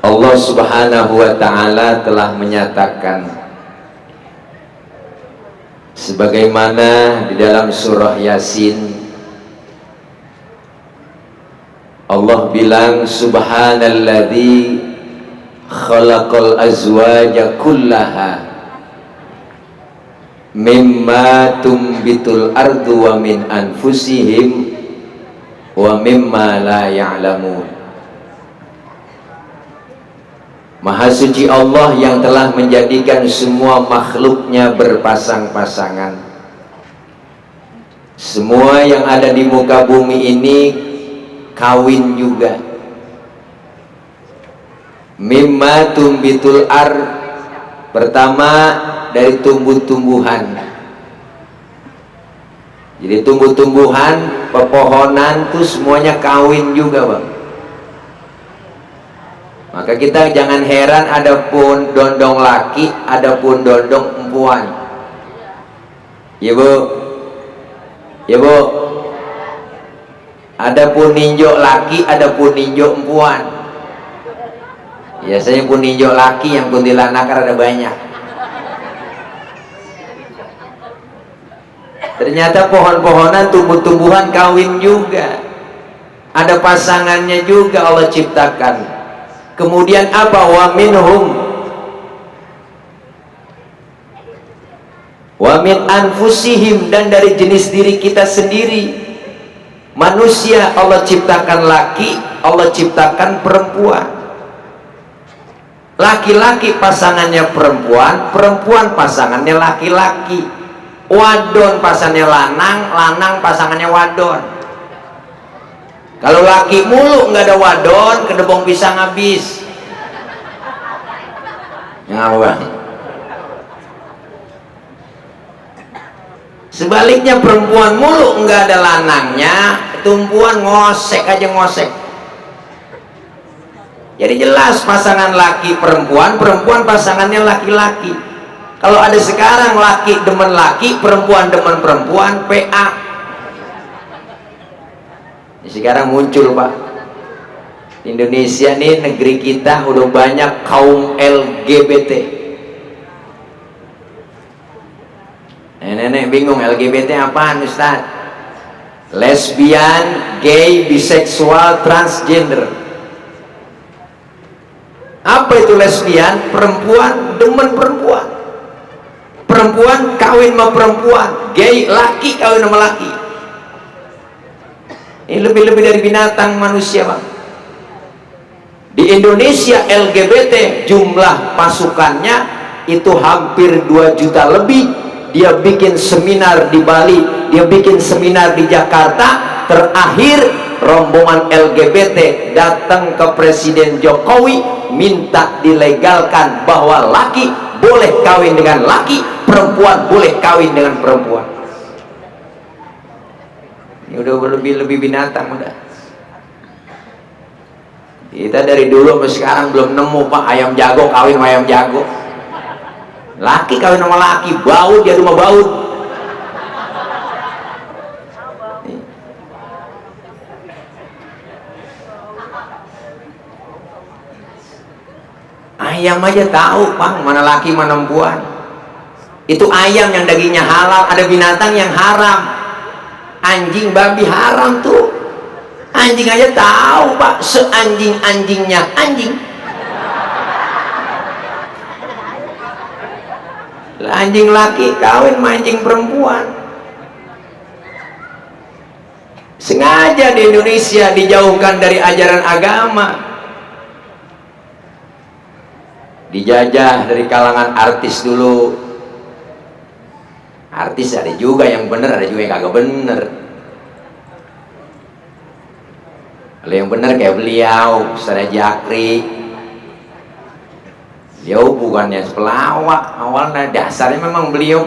Allah Subhanahu wa ta'ala telah menyatakan sebagaimana di dalam surah Yasin Allah bilang subhanalladzi khalaqal azwaja kullaha mimma tumbitul ardu wa min anfusihim wa mimma la ya'lamun. Maha suci Allah yang telah menjadikan semua makhluknya berpasang-pasangan. Semua yang ada di muka bumi ini kawin juga. Mimma tumbitul ar, pertama dari tumbuh-tumbuhan. Jadi tumbuh-tumbuhan, pepohonan tuh semuanya kawin juga, Bang. Maka kita jangan heran adapun dondong laki, adapun dondong perempuan. Ya Bu, ya Bu. Adapun ninjo laki, adapun ninjo perempuan. Biasanya pun ninjo laki, yang kuntilanak ada banyak. Ternyata pohon-pohonan, tumbuh-tumbuhan kawin juga. Ada pasangannya juga Allah ciptakan. Kemudian apa? Wa minhum wa min anfusihim, dan dari jenis diri kita sendiri. Manusia Allah ciptakan laki, Allah ciptakan perempuan. Laki-laki pasangannya perempuan, perempuan pasangannya laki-laki. Wadon pasangannya lanang, lanang pasangannya wadon. Kalau laki mulu nggak ada wadon, kedebong pisang habis. Ngawang. Sebaliknya perempuan mulu nggak ada lanangnya, tumpuan ngosek aja ngosek. Jadi jelas pasangan laki perempuan, perempuan pasangannya laki-laki. Kalau ada sekarang laki demen laki, perempuan demen perempuan, PA. Sekarang muncul, Pak, Indonesia nih, negeri kita udah banyak kaum LGBT. Nenek bingung LGBT apaan, Ustaz? Lesbian, gay, biseksual, transgender. Apa itu lesbian? Perempuan demen perempuan, perempuan kawin sama perempuan, gay laki kawin sama laki. Ini lebih-lebih dari binatang manusia, Bang. Di Indonesia LGBT jumlah pasukannya itu hampir 2 juta lebih. Dia bikin seminar di Bali, dia bikin seminar di Jakarta. Terakhir rombongan LGBT datang ke Presiden Jokowi minta dilegalkan bahwa laki boleh kawin dengan laki, perempuan boleh kawin dengan perempuan. Ini udah lebih binatang udah. Kita dari dulu sampai sekarang belum nemu, Pak, ayam jago kawin sama ayam jago. Laki kawin sama laki, baut dia rumah baut. Ayam aja tahu, Pak, mana laki mana perempuan. Itu ayam yang dagingnya halal, ada binatang yang haram. Anjing, babi haram tuh. Anjing aja tahu, Pak, seanjing-anjingnya anjing. Anjing laki kawin sama anjing perempuan. Sengaja di Indonesia dijauhkan dari ajaran agama. Dijajah dari kalangan artis dulu. Artis ada juga yang bener, ada juga yang kagak bener. Kalau yang bener kayak beliau, Ustaz Jakri. Beliau bukannya pelawak, awalnya dasarnya memang beliau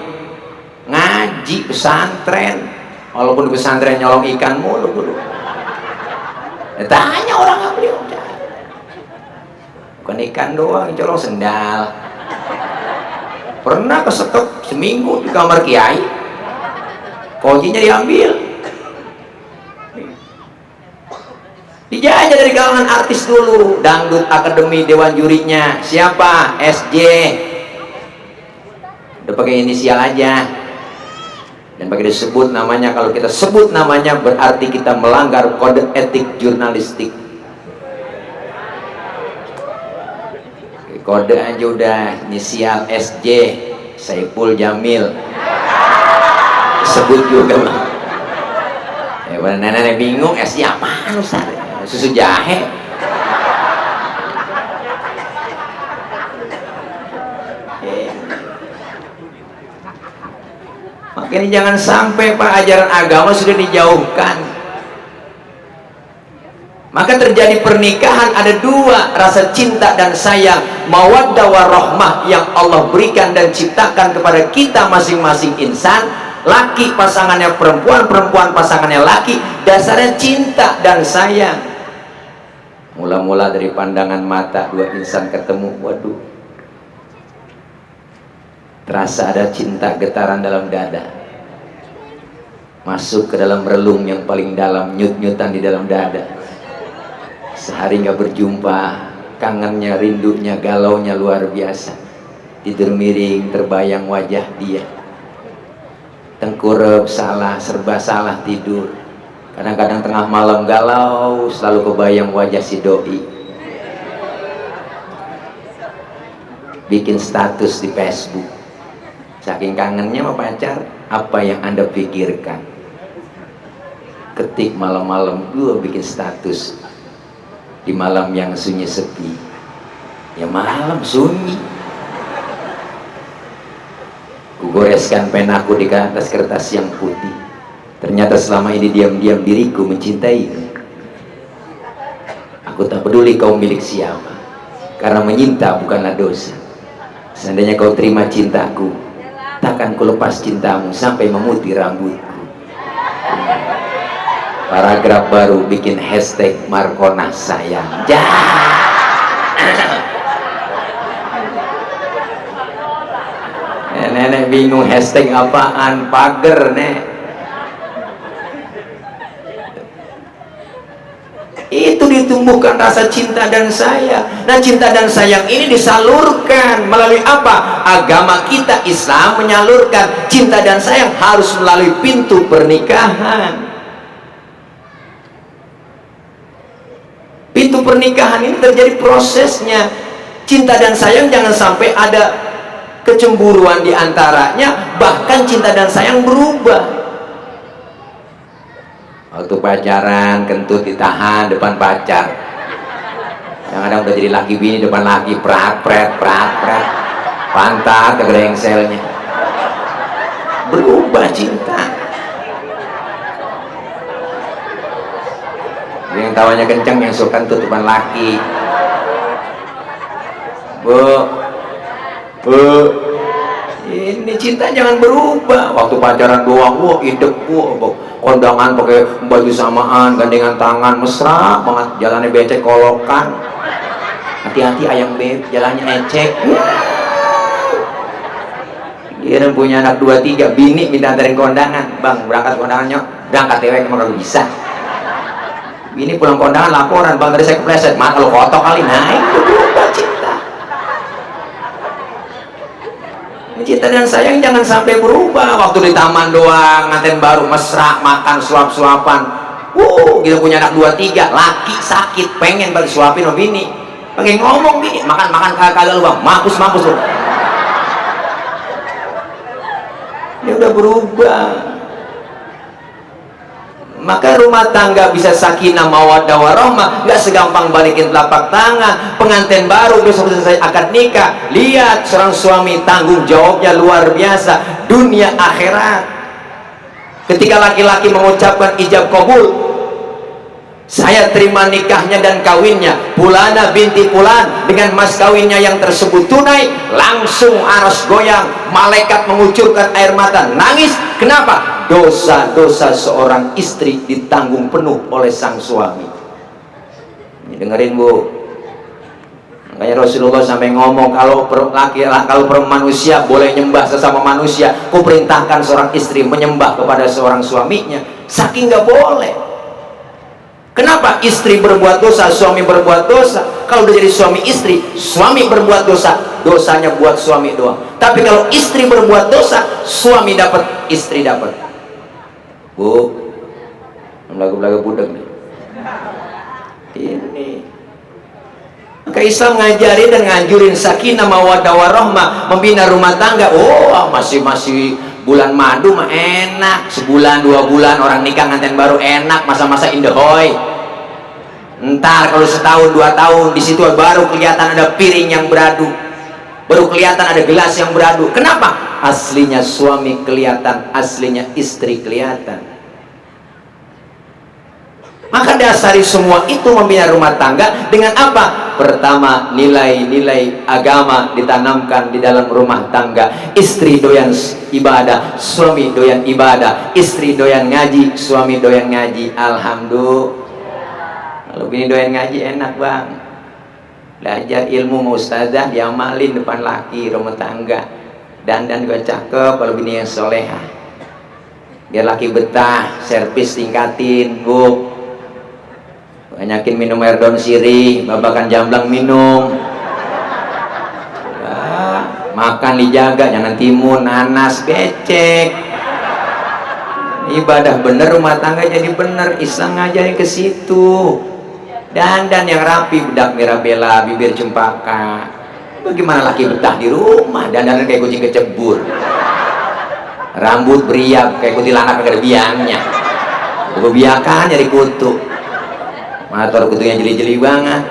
ngaji pesantren. Walaupun di pesantren nyolong ikan mulu dulu. Tanya orang nggak, beliau bukan ikan doang, nyolong sendal. Pernah kesekep seminggu di kamar kiai, kuncinya diambil. Dijajah dari kalangan artis dulu, Dangdut Akademi, dewan jurinya siapa? SJ. Udah pakai inisial aja dan pakai disebut namanya. Kalau kita sebut namanya berarti kita melanggar kode etik jurnalistik. Kode aja udah inisial SJ, Saiful Jamil, sebut juga mah. Ya nenek bingung, SJ apaan Ustaz? Susu jahe. Makanya jangan sampai Pak ajaran agama sudah dijauhkan. Maka terjadi pernikahan ada dua, rasa cinta dan sayang, mawaddah warahmah yang Allah berikan dan ciptakan kepada kita masing-masing insan. Laki pasangannya perempuan, perempuan pasangannya laki, dasarnya cinta dan sayang. Mula-mula dari pandangan mata dua insan ketemu, waduh, terasa ada cinta getaran dalam dada, masuk ke dalam relung yang paling dalam, nyut-nyutan di dalam dada. Sehari nggak berjumpa, kangennya, rindunya, galaunya luar biasa. Tidur miring, terbayang wajah dia. Tengkurap salah, serba salah tidur. Kadang-kadang tengah malam galau, selalu kebayang wajah si doi. Bikin status di Facebook. Saking kangennya sama pacar, apa yang Anda pikirkan? Ketik malam-malam, gue bikin status. Di malam yang sunyi sepi, ya malam sunyi, ku goreskan penaku di atas kertas yang putih. Ternyata selama ini diam-diam diriku mencintai. Aku tak peduli kau milik siapa, karena menyinta bukanlah dosa. Seandainya kau terima cintaku, takkan ku lepas cintamu sampai memutih rambutku. Paragraf baru bikin hashtag Markona sayang. Nenek bingung hashtag apaan, pager nek. Itu ditumbuhkan rasa cinta dan sayang. Nah, cinta dan sayang ini disalurkan melalui apa? Agama kita Islam menyalurkan cinta dan sayang harus melalui pintu pernikahan. Pintu pernikahan ini terjadi prosesnya. Cinta dan sayang jangan sampai ada kecemburuan di antaranya, bahkan cinta dan sayang berubah. Waktu pacaran kentut ditahan depan pacar, kadang-kadang udah jadi laki bini depan laki, prat prat prat prat, pantat ke grengselnya. Berubah cinta. Yang tawanya kencang, yang suka tuh depan laki. Bu, ini cinta jangan berubah. Waktu pacaran doang, wah idep, kondangan pakai baju samaan, gandengan tangan, mesra banget. Jalannya becek kolokan. Hati-hati ayam beb, jalannya ecek. Dia punya anak 2-3, bini minta anterin kondangan. Bang, berangkat kondangannya, berangkat tewek emang gak bisa. Ini pulang kondangan laporan, bang tadi saya kepleset, mah kalau kotor kali. Nah itu berubah cinta. Cinta dan sayang jangan sampai berubah. Waktu di taman doang, nganten baru mesra, makan suap-suapan. Kita punya anak 2-3, laki sakit, pengen balik suapin sama bini. Pengen ngomong bini, makan kagak lu bang, mampus lu. Ini udah berubah. Maka rumah tangga bisa sakinah mawaddah warahmah, nggak segampang balikin telapak tangan. Pengantin baru besok selesai akad nikah, lihat seorang suami tanggung jawabnya luar biasa, dunia akhirat. Ketika laki-laki mengucapkan ijab kabul, saya terima nikahnya dan kawinnya Pulana binti Pulan, dengan mas kawinnya yang tersebut tunai, langsung aras goyang, malaikat mengucurkan air mata, nangis. Kenapa? Dosa-dosa seorang istri ditanggung penuh oleh sang suami. Ini dengerin bu, makanya Rasulullah sampai ngomong, kalau manusia boleh nyembah sesama manusia, ku perintahkan seorang istri menyembah kepada seorang suaminya. Saking nggak boleh. Kenapa istri berbuat dosa, suami berbuat dosa? Kalau udah jadi suami istri, suami berbuat dosa, dosanya buat suami doang. Tapi kalau istri berbuat dosa, suami dapat, istri dapat. Bu, lagu-lagu budak nih. Ini. Maka Islam ngajarin dan nganjurin sakinah mawaddah warahmah, membina rumah tangga. Oh, masih bulan madu mah enak, sebulan 2 bulan orang nikah nganten baru enak, masa-masa indahoy. Ntar kalau setahun 2 tahun di situ baru kelihatan ada piring yang beradu, baru kelihatan ada gelas yang beradu. Kenapa? Aslinya suami kelihatan, aslinya istri kelihatan. Maka dasari semua itu membina rumah tangga dengan apa? Pertama, nilai-nilai agama ditanamkan di dalam rumah tangga. Istri doyan ibadah, suami doyan ibadah. Istri doyan ngaji, suami doyan ngaji. Alhamdulillah. Kalau bini doyan ngaji enak bang. Belajar ilmu ustazah diamalin depan laki rumah tangga. Dandan juga cakep kalau bini yang solehah. Biar laki betah, servis tingkatin, bu. Banyakin minum air daun sirih, babakan jamblang minum. Makan dijaga, jangan timun, nanas, becek. Ibadah bener, rumah tangga jadi bener. Islam ngajarin ke situ. Dandan yang rapi, bedak mirabella, bibir cempaka. Bagaimana laki betah di rumah? Dandan kayak kucing kecebur. Rambut beriak kayak kuntilanak kagak ada biangnya. Kebiakan jadi kutu. Motor kutunya jeli-jeli banget.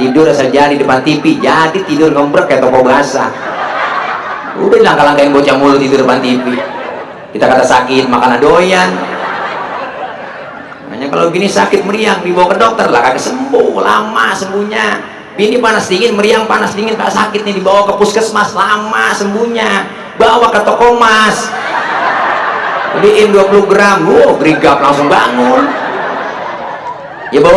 Tidur asal jadi depan TV, jadi tidur ngombrek kayak toko basah. Udah langkah-langkahin bocah mulu tidur depan TV. Kita kata sakit, makan doyan. Makanya kalau bini sakit meriang dibawa ke dokter lah, kagak sembuh, lama sembuhnya. Bini panas dingin, meriang panas dingin, kagak sakit nih, dibawa ke puskesmas, lama sembuhnya. Bawa ke toko emas, beliin 20 gram, berigap langsung bangun. Ya bu,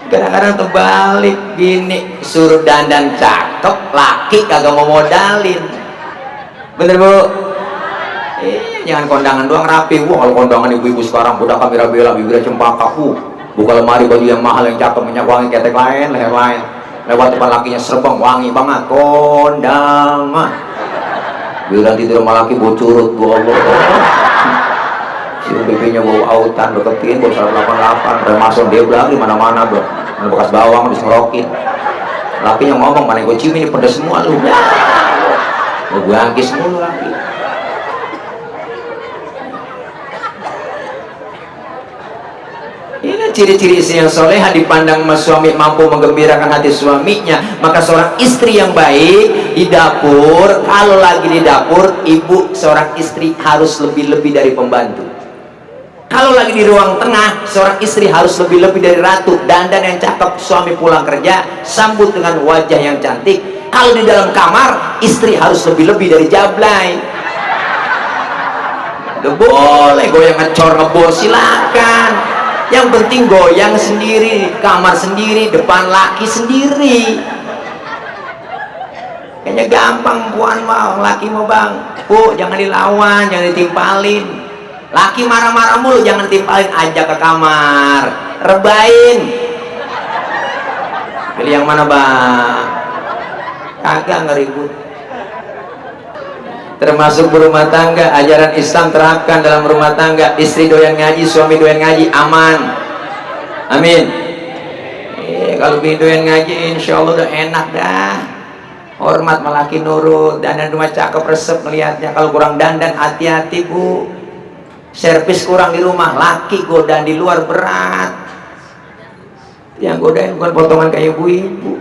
kadang-kadang terbalik, bini suruh dandan cakep, laki kagak mau modalin. Bener bu? Jangan kondangan doang rapi. Wah kalau kondangan ibu-ibu sekarang udah mirabella, bibirnya cempaka, buka lemari baju yang mahal yang cakep, minyak wangi ketek lain, leher lain. Lewat depan lakinya serbang wangi banget, kondangan. Bilang tidur sama laki bau curut, bu Allah. Si BB-nya bau autan, deketin, bau 188, Remason dia bilang di mana-mana bro, mana bekas bawang habis ngerokin. Lakinya ngomong, mana gue cium ini pedes semua lu. Gue bangkis mulu laki. Ini ciri-ciri istri yang soleha dipandang mas suami mampu menggembirakan hati suaminya. Maka seorang istri yang baik di dapur, kalau lagi di dapur, ibu seorang istri harus lebih-lebih dari pembantu. Kalau lagi di ruang tengah, seorang istri harus lebih-lebih dari ratu. Dandan yang cakep, suami pulang kerja sambut dengan wajah yang cantik. Kalau di dalam kamar, istri harus lebih-lebih dari jablay. Udah boleh goyang ngecor ngebor silakan. Yang penting goyang sendiri, kamar sendiri, depan laki sendiri. Kayaknya gampang puan mau, laki mau bang. Bu, jangan dilawan, jangan ditimpalin. Laki marah-marah mulu, jangan timpalin, ajak ke kamar, rebain. Pilih yang mana bang? Kagak ngeribut. Termasuk berumah tangga, ajaran Islam terapkan dalam rumah tangga. Istri doyan ngaji, suami doyan ngaji, aman. Amin. Kalau bini doyan ngaji, insya Allah udah enak dah. Hormat melaki nurut, dandan rumah cakep resep melihatnya. Kalau kurang dandan, hati-hati bu. Servis kurang di rumah, laki godain di luar berat. Yang godain bukan potongan kayak ibu-ibu.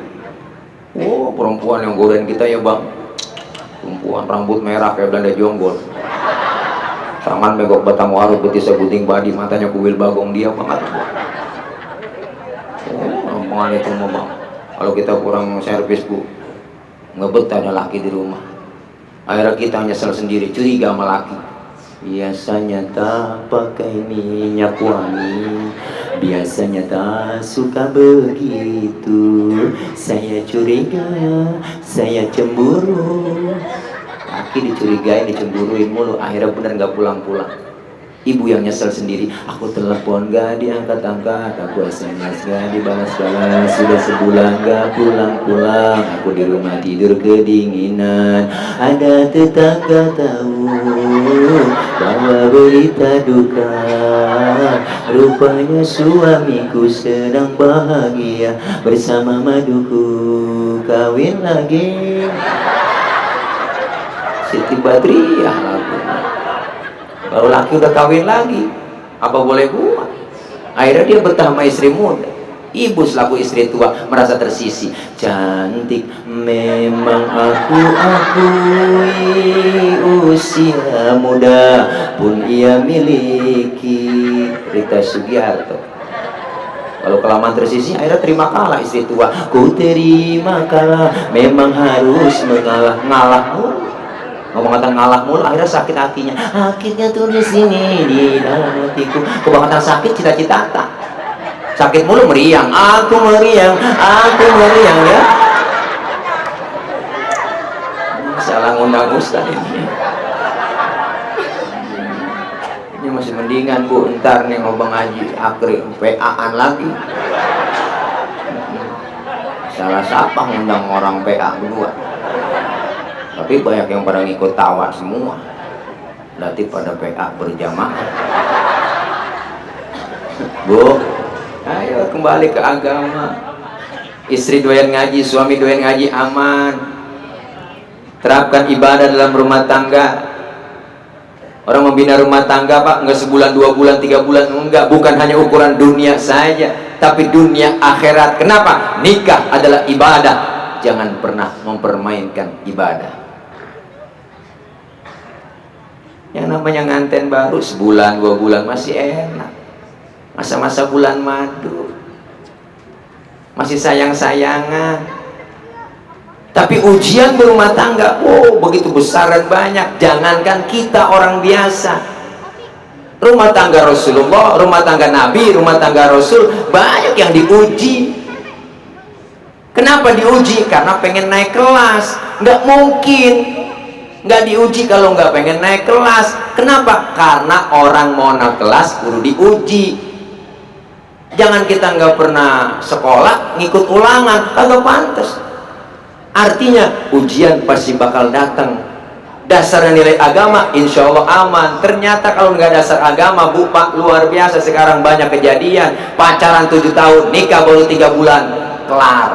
Oh, perempuan yang godain kita ya bang. Perempuan rambut merah kayak Belanda jonggol. Tangan megok batang warut, betisnya puting padi, matanya kuil bagong dia banget. Oh, perempuan itu mah bang. Kalau kita kurang servis bu, ngebetahnya laki di rumah. Akhirnya kita nyesel sendiri, curiga sama laki. Biasanya tak pakai minyak wangi, biasanya tak suka begitu. Saya curiga, saya cemburu. Laki dicurigain, dicemburuin mulu, akhirnya bener gak pulang-pulang. Ibu yang nyesel sendiri, aku telepon gak diangkat-angkat, aku SMS gak dibalas-balas, sudah sebulan gak pulang-pulang, aku di rumah tidur kedinginan. Ada tetangga tahu bahwa berita duka, rupanya suamiku sedang bahagia bersama maduku, kawin lagi. Siti Badriah lagunya. Baru laki udah kawin lagi, apa boleh buat? Akhirnya dia betah sama istri muda. Ibu selaku istri tua merasa tersisi. Cantik memang aku akui, usia muda pun ia miliki. Rita Sugiarto. Kalau kelamaan tersisi, akhirnya terima kalah istri tua. Ku terima kalah, memang harus mengalah. Ngalah ngomong-ngomong ngalah mulu, akhirnya sakit hatinya. Akhirnya tulis ini di dalam hatiku. Kebangetan sakit cita-cita tak. Sakit mulu meriang, aku meriang ya. Salah ngundang Ustaz ini. Ini masih mendingan Bu, ntar nih ngobang Haji Akri PA-an lagi. Salah siapa ngundang orang PA berdua. Tapi banyak yang pada ngikut tawa semua. Berarti pada PA berjamaah. Bu, ayo kembali ke agama. Istri doyan ngaji, suami doyan ngaji, aman. Terapkan ibadah dalam rumah tangga. Orang membina rumah tangga Pak, enggak sebulan, 2 bulan, 3 bulan, enggak. Bukan hanya ukuran dunia saja, tapi dunia akhirat. Kenapa? Nikah adalah ibadah. Jangan pernah mempermainkan ibadah. Yang namanya nganten baru sebulan, 2 bulan masih enak. Masa-masa bulan madu masih sayang-sayangan. Tapi ujian berumah tangga, oh begitu besar dan banyak. Jangankan kita orang biasa, rumah tangga Rasulullah, rumah tangga Nabi, rumah tangga Rasul, banyak yang diuji. Kenapa diuji? Karena pengen naik kelas. Nggak mungkin nggak diuji kalau nggak pengen naik kelas. Kenapa? Karena orang mau naik kelas kudu diuji. Jangan kita nggak pernah sekolah ngikut ulangan, kagak pantas. Artinya ujian pasti bakal datang. Dasarnya nilai agama insya Allah aman. Ternyata kalau nggak dasar agama Bu Pak, luar biasa. Sekarang banyak kejadian pacaran 7 tahun, nikah baru 3 bulan kelar.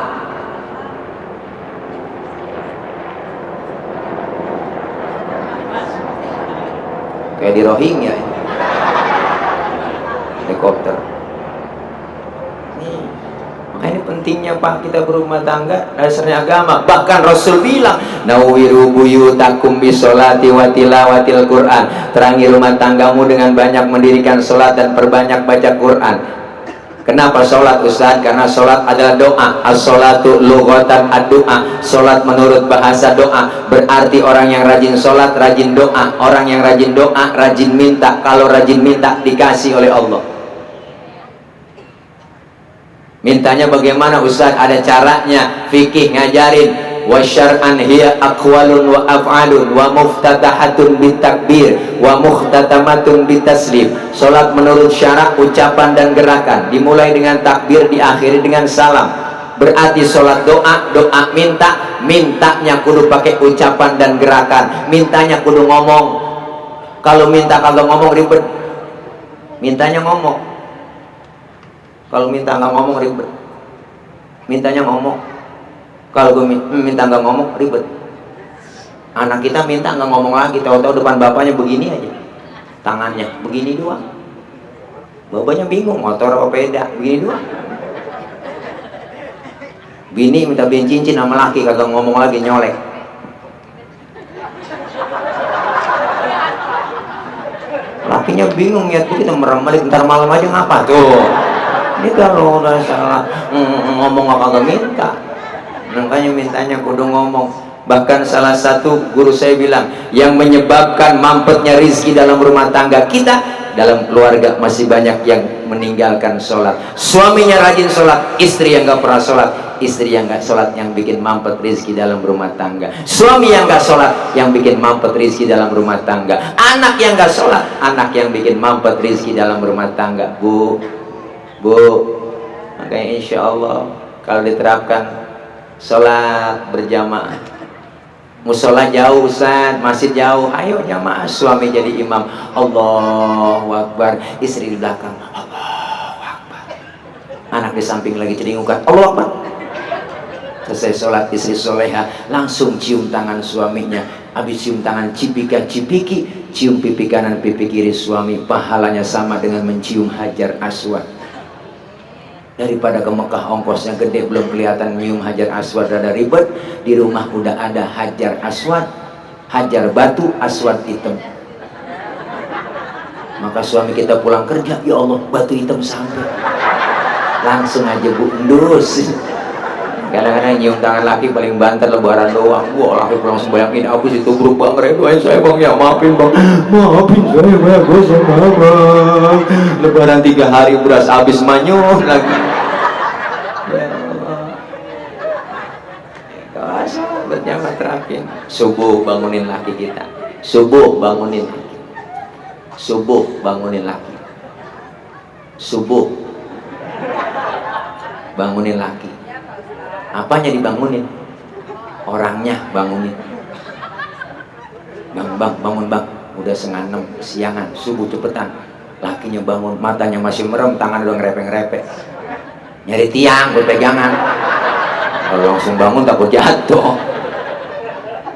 Kayak di Rohingya, helikopter. Makanya ini pentingnya Pak, kita berumah tangga dasarnya agama. Bahkan Rasul bilang, nawiru buyutakum bisolati wa tilawatil Quran. Terangi rumah tanggamu dengan banyak mendirikan sholat dan perbanyak baca Quran. Kenapa sholat Ustaz? Karena sholat adalah doa. As-sholatu lughatan ad-doa. Sholat menurut bahasa doa. Berarti orang yang rajin sholat, rajin doa. Orang yang rajin doa, rajin minta. Kalau rajin minta, dikasih oleh Allah. Mintanya bagaimana Ustaz? Ada caranya. Fikih ngajarin. Wa syar'an hiya aqwalun wa af'alun wa muftatahatun bitakbir wa mukhtatamatun bitaslim. Salat menurut syarak, ucapan dan gerakan, dimulai dengan takbir, diakhiri dengan salam. Berarti salat doa, doa minta, mintanya kudu pakai ucapan dan gerakan. Mintanya kudu ngomong. Kalau minta kagak ngomong ribet. Mintanya ngomong. Kalau minta nggak ngomong ribet. Mintanya ngomong. Kalau gue minta nggak ngomong ribet. Anak kita minta nggak ngomong lagi, tahu-tahu depan bapaknya begini aja, tangannya begini doang. Bapaknya bingung, motor apa beda, begini doang. Bini minta beliin cincin sama laki, kagak ngomong lagi, nyolek. Lakinya bingung, lihat kita merem balik, ntar malam aja ngapa tuh. Ini kalau udah salah ngomong apa kagak minta. Makanya mintanya kudu ngomong. Bahkan salah satu guru saya bilang, yang menyebabkan mampetnya rizki dalam rumah tangga kita, dalam keluarga masih banyak yang meninggalkan sholat. Suaminya rajin sholat, istri yang gak pernah sholat. istri yang nggak sholat yang bikin mampet rezeki dalam rumah tangga, suami yang nggak sholat yang bikin mampet rezeki dalam rumah tangga, anak yang nggak sholat anak yang bikin mampet rezeki dalam rumah tangga. Bu, makanya insya Allah kalau diterapkan sholat berjamaah, musola jauh Ustaz, masjid jauh, ayo jamaah, suami jadi imam, Allahu Akbar, istri di belakang, Allahu Akbar, anak di samping lagi celingukan, Allahu Akbar. Selesai sholat, istri soleha langsung cium tangan suaminya, habis cium tangan cipika-cipiki, cium pipi kanan pipi kiri suami, pahalanya sama dengan mencium Hajar Aswad. Daripada ke Mekah ongkosnya gede belum kelihatan nyium Hajar Aswad rada ribet, di rumah udah ada Hajar Aswad, Hajar batu, Aswad hitam. Maka suami kita pulang kerja, ya Allah batu hitam sampai, langsung aja bu endus. Kadang-kadang nyium tangan laki paling banter lebaran doang. Wah laki pulang sembahyang ini aku situ buruk bang, redoain saya bang, ya maafin bang, maafin saya bang, gue sama bang. Lebaran 3 hari beras habis manyuh lagi. Ya Allah, kalau salah berjamaah terakhir subuh bangunin laki kita, subuh bangunin laki, subuh bangunin laki, subuh bangunin laki. Apanya dibangunin? Orangnya bangunin. Bang, bangun bang. Udah 5:30 siangan, subuh cepetan. Lakinya bangun, matanya masih merem, tangan udah ngerepek-ngerepek. Nyari tiang buat pegangan. Kalau langsung bangun takut jatuh.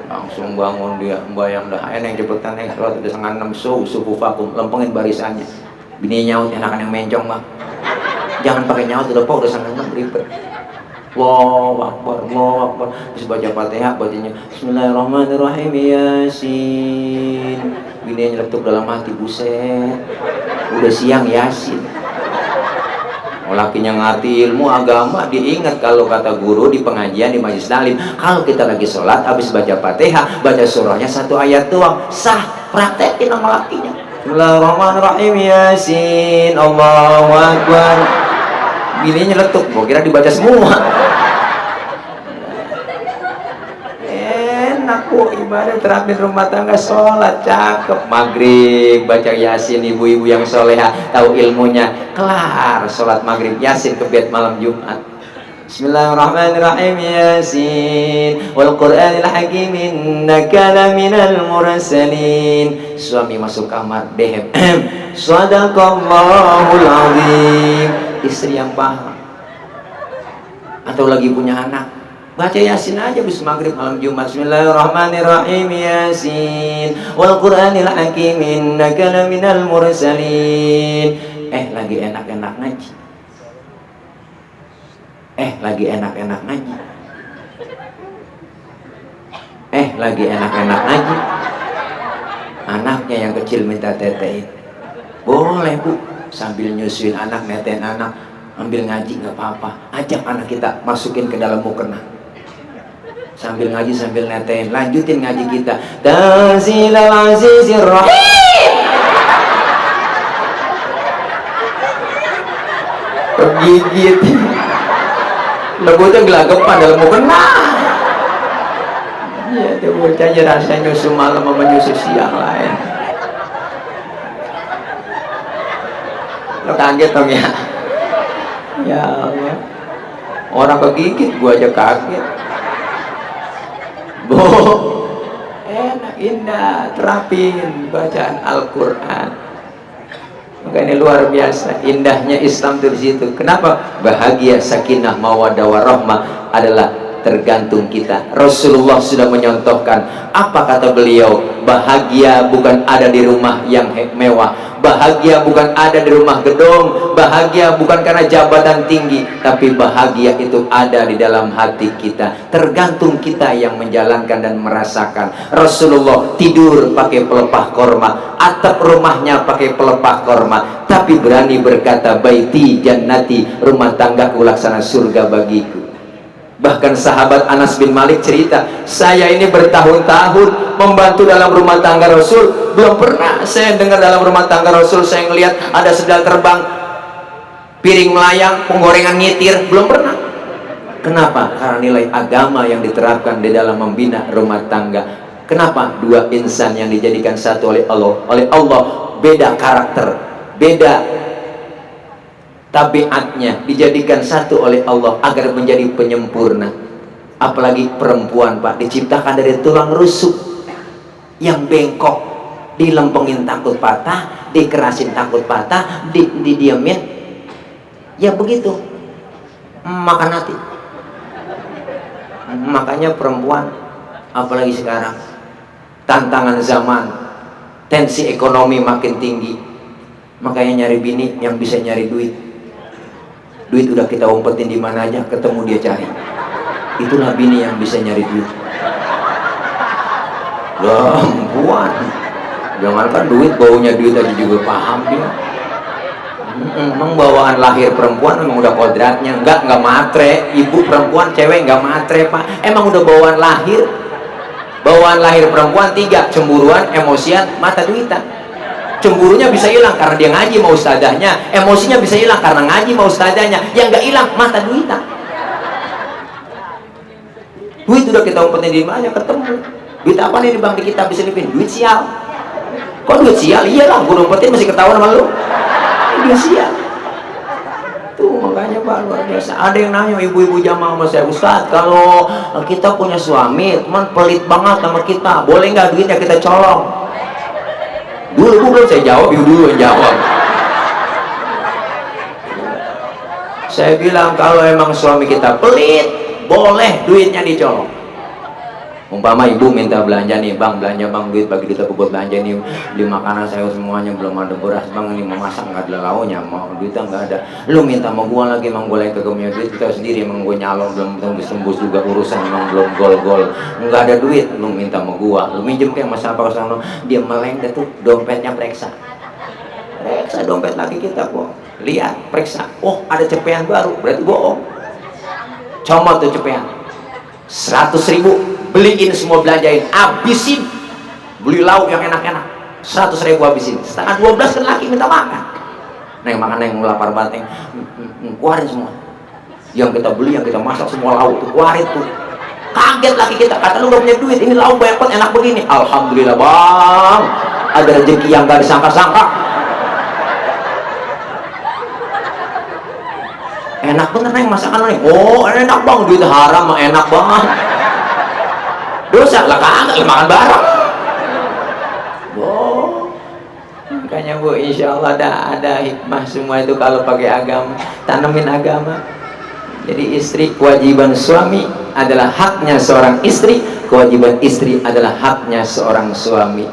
Langsung bangun dia, bayang dah. Yang cepetan nih, kalau udah 5:30 subuh vakum, lempengin barisannya. Bini nyaut, enakan yang mencong bang. Jangan pakai nyaut, udah udah 5:30 ribet. Allahu Akbar, Allahu Akbar. Terus baca Fatihah, bacanya Bismillahirrahmanirrahim, Yasin. Bininya nyeletuk dalam hati, buset, udah siang Yasin. Lakinya ngerti ilmu agama, diingat kalau kata guru di pengajian di majelis taklim, kalau kita lagi sholat habis baca Fatihah, baca surahnya 1 ayat doang, sah. Praktekin sama lakinya. Bismillahirrahmanirrahim, Yasin. Allahu Akbar. Bininya nyeletuk, gua kira dibaca semua. Enak bu, ibadah terapin rumah tangga, sholat cakep, maghrib baca Yasin, ibu-ibu yang soleha tahu ilmunya, kelar sholat maghrib Yasin ke bed malam Jumat. Bismillahirrahmanirrahim, Yasin wal Qur'anil hakim innaka laminal mursalin. Suami masuk kamar, dehem, sadaqallahul azim. Istri yang paham, atau lagi punya anak, baca Yasin aja bis maghrib malam Jumat. Bismillahirrahmanirrahim, Yasin wal Qur'anil hakim innaka laminal mursalin. Lagi enak-enak ngaji, lagi enak-enak ngaji, lagi enak-enak ngaji. Anaknya yang kecil minta tetein, boleh bu, sambil nyusuin anak, netein anak, ambil ngaji nggak apa-apa. Ajak anak kita masukin ke dalam mukena, sambil ngaji sambil netein, lanjutin ngaji kita. Tanzilal azizir rahim. Kegigit, legutnya gelagapan dalam mukena. Ya dia bocahnya rasanya nyusu malam sama nyusu siang lain. Lo kaget dong ya? Ya Allah, orang kegigit gua aja kaget. Bu, enak indah, terapin bacaan Al-Quran. Maka ini luar biasa indahnya Islam di situ. Kenapa? Bahagia, sakinah, mawaddah warahmah adalah tergantung kita. Rasulullah sudah menyontohkan. Apa kata beliau? Bahagia bukan ada di rumah yang mewah, bahagia bukan ada di rumah gedung, bahagia bukan karena jabatan tinggi, tapi bahagia itu ada di dalam hati kita. Tergantung kita yang menjalankan dan merasakan. Rasulullah tidur pakai pelepah korma, atap rumahnya pakai pelepah korma, tapi berani berkata baiti jannati, rumah tanggaku laksana surga bagiku. Bahkan sahabat Anas bin Malik cerita, saya ini bertahun-tahun membantu dalam rumah tangga Rasul, belum pernah saya dengar dalam rumah tangga Rasul saya ngelihat ada sendal terbang, piring melayang, penggorengan nyitir, belum pernah. Kenapa? Karena nilai agama yang diterapkan di dalam membina rumah tangga. Kenapa? Dua insan yang dijadikan satu oleh Allah beda karakter, beda tabiatnya, dijadikan satu oleh Allah agar menjadi penyempurna. Apalagi perempuan, Pak, diciptakan dari tulang rusuk yang bengkok, dilempengin takut patah, dikerasin takut patah, didiamin, ya begitu, makan hati. Makanya perempuan, apalagi sekarang tantangan zaman, tensi ekonomi makin tinggi, makanya nyari bini yang bisa nyari duit. Duit udah kita umpetin di mana aja, ketemu dia cari. Itulah bini yang bisa nyari duit. Perempuan, jangankan duit, baunya duit aja juga paham dia. Emang bawaan lahir perempuan memang udah kodratnya. Enggak matre. Ibu perempuan, cewek enggak matre, Pak. Emang udah bawaan lahir. Bawaan lahir perempuan 3: cemburuan, emosian, mata duitan. Cemburunya bisa hilang karena dia ngaji mau ustadzahnya, emosinya bisa hilang karena ngaji mau ustadzahnya. Yang enggak hilang mata duitan. Duit udah kita umpetin di mana ketemu. Duit apa nih di bank kita bisa lipin? Duit sial. Kok duit sial? Iyalah, gue umpetin masih ketahuan sama lu. Duit sial. Tuh makanya Pak, luar biasa. Ada yang nanya ibu-ibu jamaah sama saya, Ustadz, kalau kita punya suami teman pelit banget sama kita, boleh nggak duitnya kita colong? Dulu belum saya jawab, ibu dulu yang jawab. Saya bilang kalau emang suami kita pelit, boleh duitnya dicolong. Umpama ibu minta belanja nih, bang belanja bang, duit bagi duit aku buat belanja nih, beli makanan saya semuanya, belum ada beras bang, ini mau masak nggak ada lauknya, mau duitnya nggak ada, lu minta mau gua lagi, emang gua lagi kagak punya duit, kita sendiri emang gua nyalon belum tembus juga urusan, emang belum gol nggak ada duit, lu minta mau gua, lu minjem kayak mas apa kesana, dia meleng tuh dompetnya periksa dompet lagi kita kok, lihat periksa, oh ada cepean baru, berarti bohong, comot tuh cepean 100.000, beliin semua, belanjain, abisin, beli lauk yang enak-enak 100.000 habisin, setengah 12 kan laki minta makan, neng makan neng lapar banget, keluarin semua yang kita beli, yang kita masak, semua lauk tuh keluarin tuh. Kaget laki kita, kata lu udah punya duit, ini lauk banyak banget, enak begini. Alhamdulillah bang, ada rezeki yang gak disangka-sangka. Enak bener neng masakan neng, oh enak bang, duit haram mah enak banget. Dosa lah kagak, makan bareng. Oh, makanya Bu, insya Allah ada hikmah semua itu kalau pakai agama, tanemin agama. Jadi istri, kewajiban suami adalah haknya seorang istri, kewajiban istri adalah haknya seorang suami.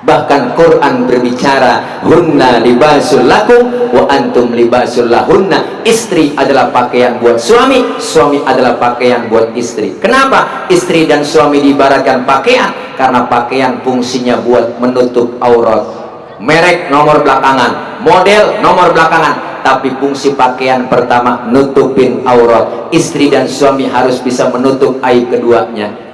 Bahkan Quran berbicara, hunna libasul lakum wa antum libasul lahunna. Istri adalah pakaian buat suami, suami adalah pakaian buat istri. Kenapa istri dan suami diibaratkan pakaian? Karena pakaian fungsinya buat menutup aurat. Merek nomor belakangan, model nomor belakangan, tapi fungsi pakaian pertama nutupin aurat. Istri dan suami harus bisa menutup aib keduanya.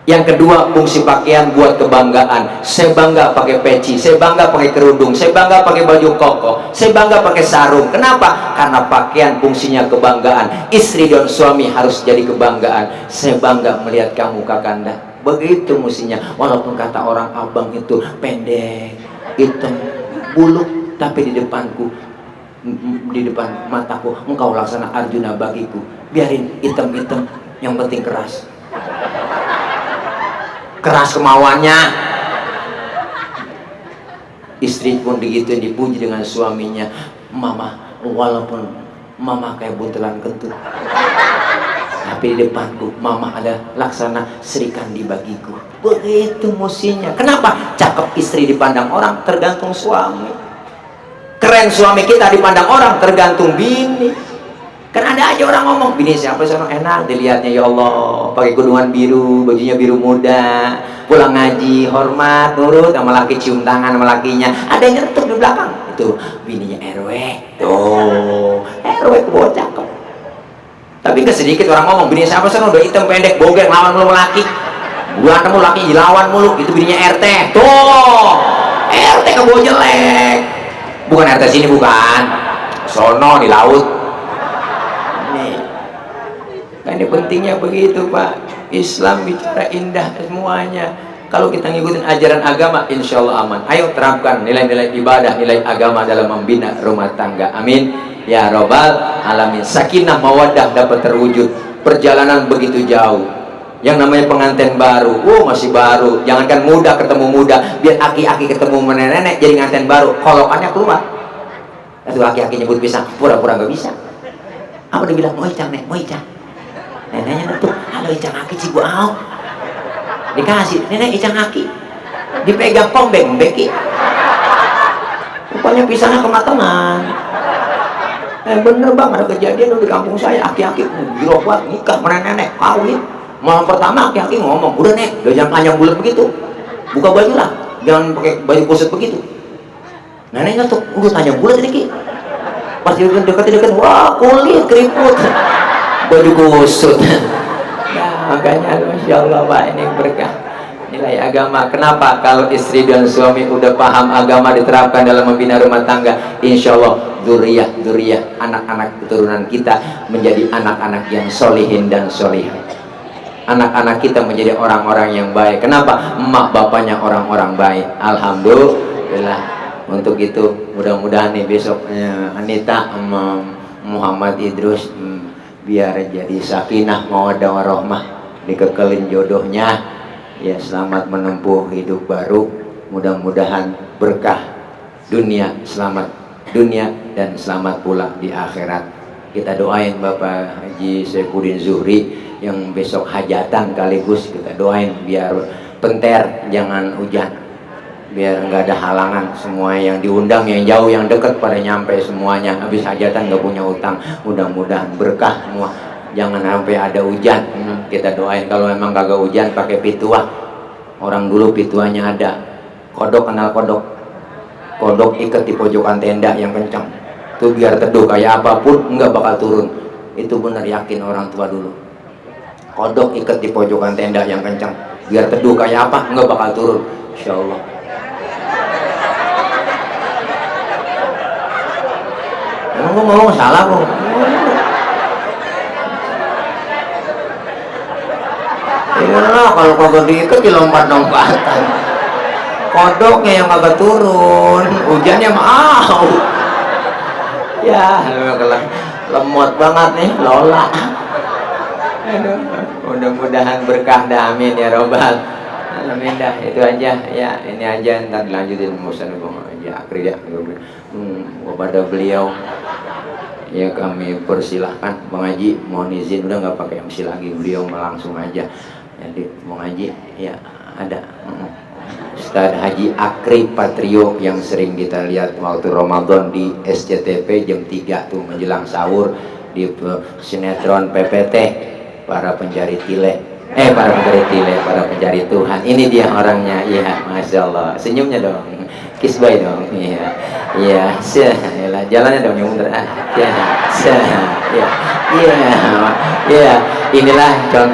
Yang kedua, fungsi pakaian buat kebanggaan. Saya bangga pakai peci, saya bangga pakai kerudung, saya bangga pakai baju koko, saya bangga pakai sarung. Kenapa? Karena pakaian fungsinya kebanggaan. Istri dan suami harus jadi kebanggaan. Saya bangga melihat kamu Kakanda. Begitu mestinya. Walaupun kata orang abang itu pendek, hitam, buluk, tapi di depanku, di depan mataku, engkau laksana Arjuna bagiku. Biarin hitam-hitam, yang penting keras. Keras kemauannya. Istri pun begitu dipuji dengan suaminya. Mama, walaupun mama kayak buntelan kentut, tapi di depanku mama ada laksana Sri Kandi bagiku. Begitu mestinya. Kenapa? Cakep istri dipandang orang tergantung suami, keren suami kita dipandang orang tergantung bini. Kan ada aja orang ngomong, bini siapa seorang enak dilihatnya, ya Allah, pakai kudungan biru, bajunya biru muda, pulang ngaji, hormat, nurut sama laki, cium tangan sama lakinya. Ada yang nyetuk di belakang, itu bininya RW. Tuh, RW ke bawah cakep. Tapi gak sedikit orang ngomong, bini siapa seorang udah hitam pendek, bogeng, lawan mulu laki. Buat kamu laki dilawan mulu, itu bininya RT. Tuh, RT ke bawah jelek. Bukan RT sini, bukan. Sono di laut. Kan ini pentingnya begitu Pak. Islam bicara indah semuanya. Kalau kita ngikutin ajaran agama, insya Allah aman. Ayo terapkan nilai-nilai ibadah, nilai agama dalam membina rumah tangga. Amin ya robbal alamin. Sakinah mawaddah dapat terwujud. Perjalanan begitu jauh. Yang namanya pengantin baru, masih baru. Jangankan muda ketemu muda, biar aki-aki ketemu nenek-nenek jadi pengantin baru. Kolokannya keluar. Itu aki-aki nyebut pisang, pura-pura nggak bisa. Apa dia bilang? Mau icang nek, mau icang. Neneknya nutup, halo icang aki cibu au. Dikasih, nenek icang aki. Dipegang pombeng, beki. Rupanya pisangnya kematangan. Bener bang, ada kejadian di kampung saya, aki-aki girobat nikah sama nenek, kawin. Malam pertama aki-aki ngomong, udah nek, udah jangan panjang bulat begitu. Buka baju lah, jangan pakai baju kusut begitu. Neneknya tuh, udah panjang bulat ini ki. Pas dekat-dekat, wah kulit keriput. Baju kusut. Nah, makanya Masya Allah Pak, ini berkah nilai agama. Kenapa? Kalau istri dan suami udah paham agama diterapkan dalam membina rumah tangga, insya Allah dzurriyyah, anak-anak keturunan kita menjadi anak-anak yang solihin dan solihah. Anak-anak kita menjadi orang-orang yang baik. Kenapa? Emak bapaknya orang-orang baik. Alhamdulillah. Untuk itu mudah-mudahan nih besok Anita Muhammad Idrus biar jadi sakinah mawaddah warahmah, dikekelin jodohnya ya, selamat menempuh hidup baru, mudah-mudahan berkah dunia, selamat dunia dan selamat pula di akhirat. Kita doain Bapak Haji Saifuddin Zuhri yang besok hajatan, kaligus kita doain biar penter, jangan hujan, biar nggak ada halangan, semua yang diundang, yang jauh, yang dekat pada nyampe semuanya. Habis hajatan nggak punya utang, mudah-mudahan berkah semua, jangan sampai ada hujan. Kita doain. Kalau memang kagak hujan pakai pituah, orang dulu pituahnya ada. Kodok, kenal kodok? Kodok ikat di pojokan tenda yang kencang tuh, biar teduh kayak apapun nggak bakal turun. Itu benar, yakin orang tua dulu. Kodok ikat di pojokan tenda yang kencang, biar teduh kayak apa nggak bakal turun, insya Allah. Emang gue ngomong salah kok? Iyalah, kalau kagak diikat dilompat-lompatan. Kodoknya yang kagak turun, hujannya mau. Ya, lemot banget nih Lola. Aduh, mudah-mudahan berkah dah, amin ya robbal alamin. Dah itu aja ya, ini aja, ntar dilanjutin musan ya akhir ya. Kepada beliau ya kami persilahkan Bang Haji, mohon izin, udah nggak pakai MC lagi, beliau langsung aja. Jadi mau ngaji ya ada Ustadz Haji Akri Patrio yang sering kita lihat waktu Ramadan di SCTV jam 3 tuh menjelang sahur di sinetron PPT, para pencari tile, para pencari Tuhan. Ini dia orangnya, ya Masya Allah, senyumnya dong, kiss bye dong, iya, iya, jalannya dong yang muter, ya, iya, iya, inilah contoh.